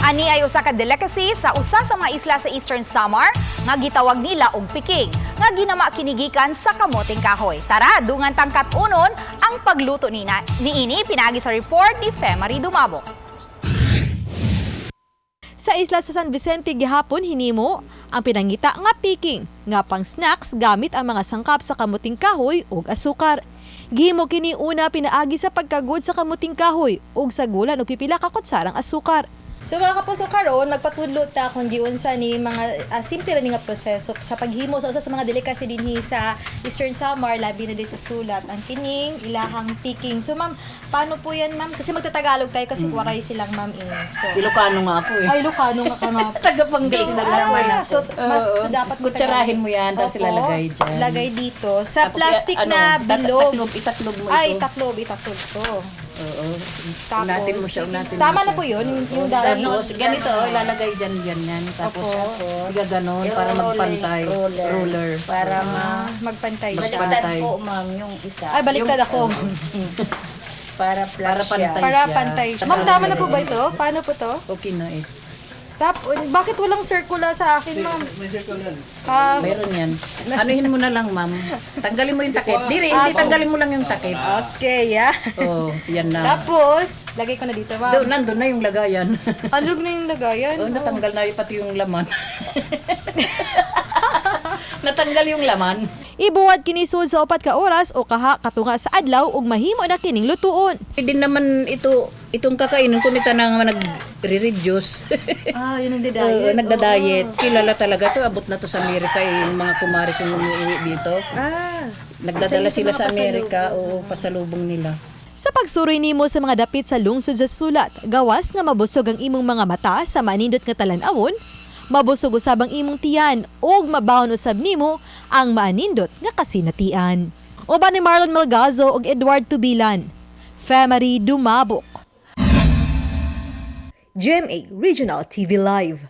Ani ay usa ka delicacy sa usa sa mga isla sa Eastern Samar nga gitawag nila og piking, nga ginama kinigikan sa kamoting kahoy. Tara, dungan tangkat unon ang pagluto niini pinagi sa report ni Femari Dumabo. Sa isla sa San Vicente gihapon hinimo ang pinangita nga piking nga pang snacks gamit ang mga sangkap sa kamuting kahoy ug asukar. Gihimo kini una pinaagi sa pagkagud sa kamuting kahoy ug sa gulan ug pipila ka kutsarang asukar. So mga kapuso karon magpatudlo ta kung giun sa ni mga simple ra ni nga proseso sa paghimo sa usa sa mga delicacy dinhi sa Eastern Samar labi na di sa sulat ang kining ilahang piking. So ma'am, paano po yan ma'am? Kasi magtatagalog tayo kasi waray silang ma'am So Ilocano nga ako eh. ay Ilocano nga ka ma'am. Tagapangasinan naman ako. So mas dapat kutsarahin mo yan, tapos Opo, ilalagay dyan. Lagay dito sa Tapos, plastic na bilog. Itaklob mo ito. Ay, itaklob to. Oo. Tapos, Unatin mo siya. tama na po yun, yung dahil. Tapos, ganito, ilalagay dyan yan. Tapos, igaganon para magpantay. Roller. Para Magpantay siya. Magpantay. baliktad po, ma'am, yung isa. Ay, baliktad ako. Para flat Para siya. pantay. Para siya. pantay siya. Ma'am, tama na po ba ito? Paano po to? Okay na eh. Bakit walang circular sa akin, ma'am? Meron yan. Anuhin mo na lang, ma'am. Tanggalin mo yung takip. Hindi, tanggalin mo lang yung takip. Okay, yeah. Oh, yan na. Tapos, lagay ko na dito, ma'am. Nandun na yung lagayan. Alog na yung lagayan. Oh, natanggal na pati yung laman. Natanggal yung laman. Ibuwad kini sud sa 4 ka oras o kaha katunga sa adlaw ug mahimo na kining lutuon. Hindi naman itong kakainin ko nita nang nagre-reduce. Yun ang Oo, nagda-diet. Kilala talaga to, abot na to sa Amerika yung mga kumari kong umuwi dito. Nagdadala sila sa Amerika o pasalubong nila. Sa pagsuroy nimo sa mga dapit sa lungsod sa sulat, gawas nga mabusog ang imong mga mata sa manindot nga talan-awon, mabusog usab ang imong tiyan ug mabawon usab nimo ang maanindot nga kasinatian. Uban ni Marlon Melgazo ug Edward Tubilan. Femari Dumabok. GMA Regional TV Live.